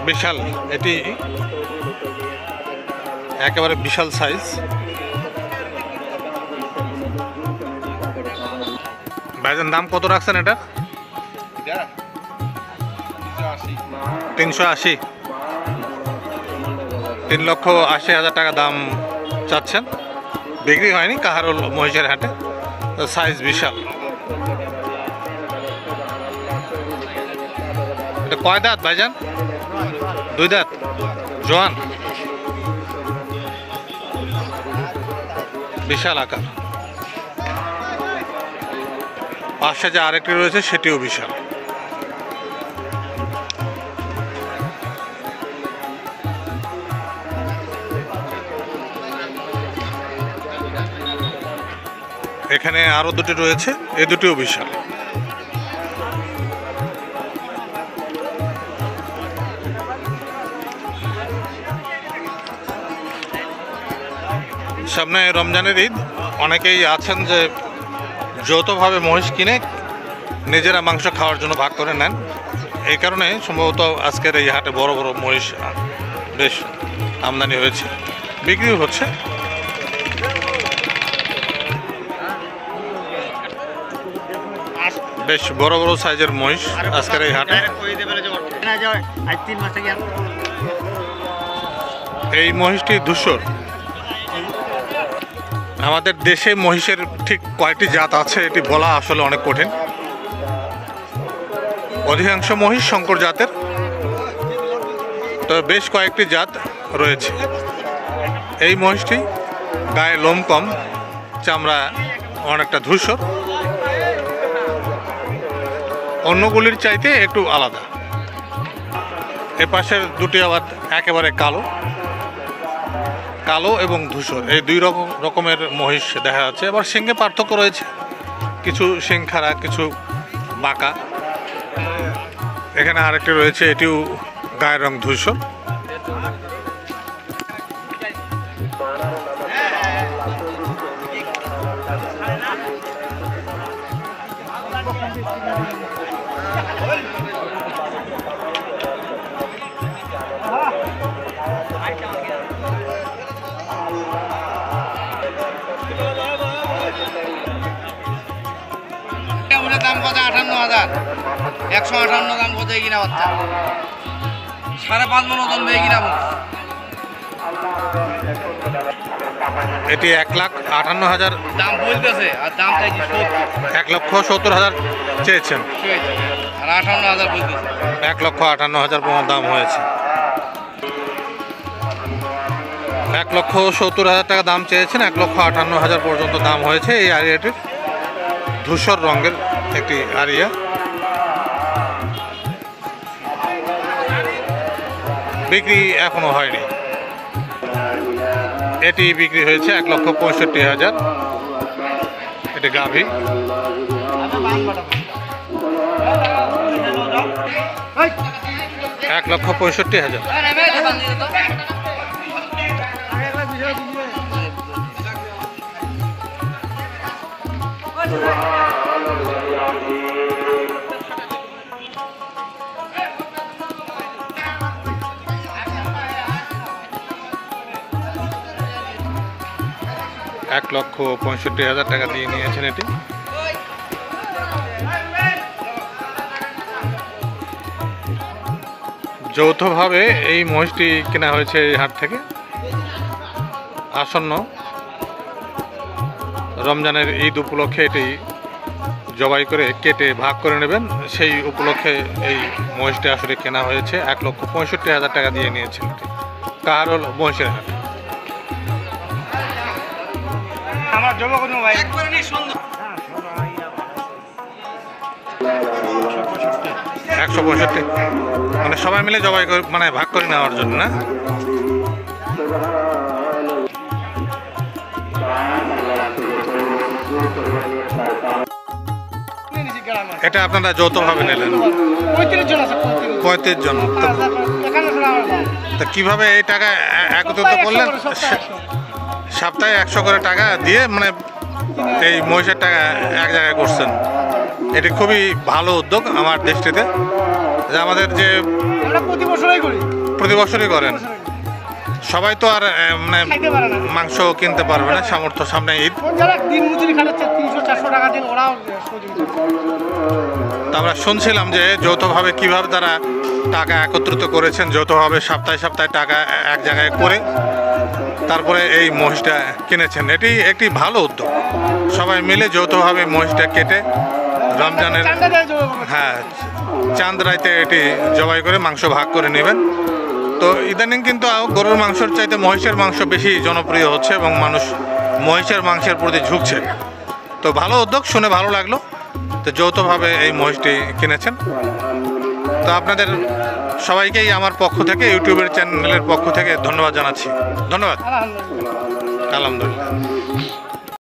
বিশাল, এটি একেবারে বিশাল সাইজ। ভাইজান দাম কত রাখছেন এটা? 380। 3,80,000 টাকা দাম চাচ্ছেন। বিক্রি হয়নি কাহারোল মহিষের হাটে, সাইজ বিশাল। এটা কয় দাঁত ভাইজান? 2 দাঁত, জোয়ান, বিশাল আকার। পাশে যে আরেকটি রয়েছে সেটিও বিশাল। এখানে আরো দুটি রয়েছে, এই দুটিও বিশাল। সামনে রমজানের ঈদ, অনেকেই আছেন যে যৌথভাবে মহিষ কিনে নিজেরা মাংস খাওয়ার জন্য ভাগ করে নেন। এই কারণে সম্ভবত আজকের এই হাটে বড় বড় মহিষ বেশ আমদানি হয়েছে, বিক্রিও হচ্ছে। বেশ বড় বড় সাইজের মহিষ আজকের এই হাটে। এই মহিষটি ধূসর। আমাদের দেশে মহিষের ঠিক কয়টি জাত আছে এটি বলা আসলে অনেক কঠিন। অধিকাংশ মহিষ শঙ্কর জাতের, তবে বেশ কয়েকটি জাত রয়েছে। এই মহিষটি গায়ে লোম কম, চামড়া অনেকটা ধূসর, অন্যগুলির চাইতে একটু আলাদা। এ পাশের দুটি আবার একেবারে কালো, কালো এবং ধূসর, এই দুই রকমের মহিষ দেখা যাচ্ছে। আবার শিংয়ে পার্থক্য রয়েছে, কিছু শিং খাড়া, কিছু বাঁকা। এখানে আরেকটি রয়েছে, এটিও গায়ের রং ধূসর। দাম কত? 58,000। 158 দাম কত কিনা বাচ্চা? 5.5 মন ওজন দিয়ে কিনা। এটি 1,58,000 দাম বলতেছে, আর দাম চাইছি 1,70,000 চেয়েছেন, আর 58,000 বলতেছে। 1,58,000 দাম হয়েছে। 1,70,000 টাকা দাম চেয়েছেন, 1,58,000 পর্যন্ত দাম হয়েছে। এই আরিয়াটির ধূসর রঙের একটি আরিয়া। বিক্রি এখনো হয়নি। এটি বিক্রি হয়েছে 1,65,000। এটি গাভী। $1,65,000। $1,65,000 টাকা দিয়ে নিয়েছেন এটি। যৌথভাবে এই মহিষটি কেনা হয়েছে এই হাট থেকে। আসন্ন রমজানের ঈদ উপলক্ষে এটি জবাই করে কেটে ভাগ করে নেবেন, সেই উপলক্ষে এই মহিষটি আসলে কেনা হয়েছে। 1,65,000 টাকা দিয়ে নিয়েছেন এটি। কাহারোল মহিষের হাট। আমার জমা কোনো ভাই 165, মানে সবাই মিলে জবাই করে, মানে ভাগ করে নেওয়ার জন্য না? এটা আপনারা যৌথভাবে নিলেন? 35 জন। তা কিভাবে এই টাকা একত্রিত করলেন? সপ্তাহে 100 করে টাকা দিয়ে মানে এই মহিষের টাকা এক জায়গায় করছেন, এটি খুবই ভালো উদ্যোগ আমার দৃষ্টিতে, যে আমাদের যে আমরা প্রতি বছরই করি, প্রতি বছরই করেন। সবাই তো আর মানে খাইতে পারে না। মাংস কিনতে পারবে না, সামর্থ্য সামনে ঈদ। যারা দিন মজুরি খাটাচ্ছে 300-400 টাকা দিন, ওরাও সহযোগিতা করে। তো আমরা শুনছিলাম যে যৌথভাবে কিভাবে তারা টাকা একত্রিত করেছেন, যৌথভাবে সপ্তাহে সপ্তাহে টাকা এক জায়গায় করে তারপরে এই মহিষটা কিনেছেন। এটি একটি ভালো উদ্যোগ, সবাই মিলে যৌথভাবে মহিষটা কেটে রমজানের চান্দা দেয় জোগাড় করে। হ্যাঁ চাঁদ রাইতে এটি জবাই করে মাংস ভাগ করে নেবেন। তো ইদানিং কিন্তু গরুর মাংসের চাইতে মহিষের মাংস বেশি জনপ্রিয় হচ্ছে এবং মানুষ মহিষের মাংসের প্রতি ঝুঁকছে। তো ভালো উদ্যোগ, শুনে ভালো লাগলো। তো যৌথভাবে এই মহিষটি কিনেছেন। তো আপনাদের সবাইকেই আমার পক্ষ থেকে, ইউটিউবের চ্যানেলের পক্ষ থেকে ধন্যবাদ জানাচ্ছি। ধন্যবাদ। আলহামদুলিল্লাহ। আলহামদুলিল্লাহ।